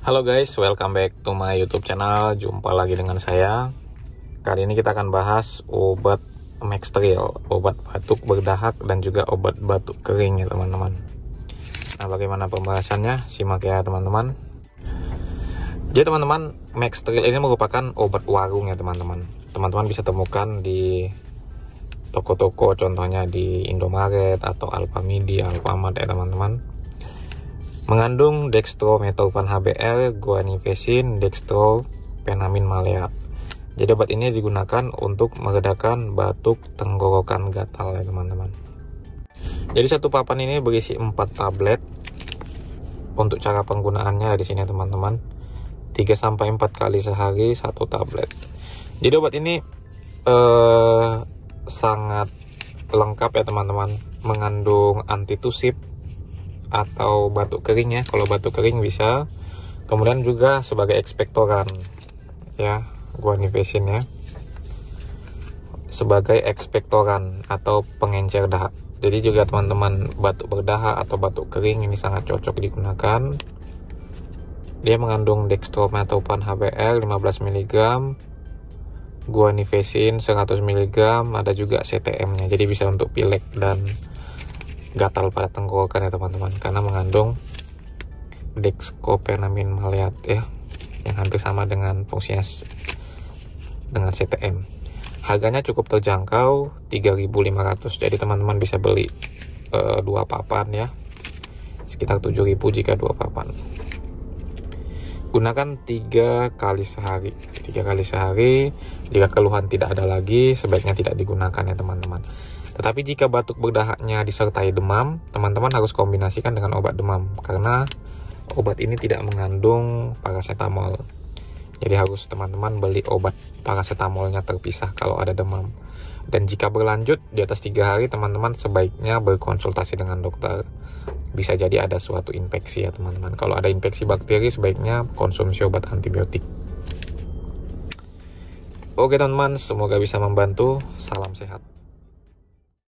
Halo guys, welcome back to my YouTube channel. Jumpa lagi dengan saya. Kali ini kita akan bahas obat Maxtril, obat batuk berdahak dan juga obat batuk kering ya teman-teman. Nah, bagaimana pembahasannya? Simak ya teman-teman. Jadi teman-teman, Maxtril ini merupakan obat warung ya teman-teman. Teman-teman bisa temukan di toko-toko, contohnya di Indomaret atau Alfamidi, Alfamart ya teman-teman. Mengandung dextromethorphan HBr, guanifesin, dextropenamin maleat. Jadi obat ini digunakan untuk meredakan batuk tenggorokan gatal ya teman-teman. Jadi satu papan ini berisi 4 tablet. Untuk cara penggunaannya di sini teman-teman. 3-4 kali sehari 1 tablet. Jadi obat ini sangat lengkap ya teman-teman. Mengandung antitusif atau batuk kering ya, kalau batuk kering bisa. Kemudian juga sebagai ekspektoran ya, guanifesin ya, sebagai ekspektoran atau pengencer dahak. Jadi juga teman-teman batuk berdahak atau batuk kering ini sangat cocok digunakan. Dia mengandung dextromethorphan HBr 15 mg, guanifesin 100 mg, ada juga CTM nya, jadi bisa untuk pilek dan gatal pada tenggorokan ya teman-teman, karena mengandung dextropenamin maleat ya, yang hampir sama dengan fungsinya dengan CTM. Harganya cukup terjangkau, 3.500. Jadi teman-teman bisa beli 2 papan ya, sekitar 7.000 jika 2 papan. Gunakan 3 kali sehari. 3 kali sehari. Jika keluhan tidak ada lagi, sebaiknya tidak digunakan ya teman-teman. Tetapi jika batuk berdahaknya disertai demam, teman-teman harus kombinasikan dengan obat demam, karena obat ini tidak mengandung paracetamol. Jadi harus teman-teman beli obat paracetamolnya terpisah kalau ada demam. Dan jika berlanjut di atas 3 hari, teman-teman sebaiknya berkonsultasi dengan dokter. Bisa jadi ada suatu infeksi ya teman-teman. Kalau ada infeksi bakteri, sebaiknya konsumsi obat antibiotik. Oke teman-teman, semoga bisa membantu. Salam sehat.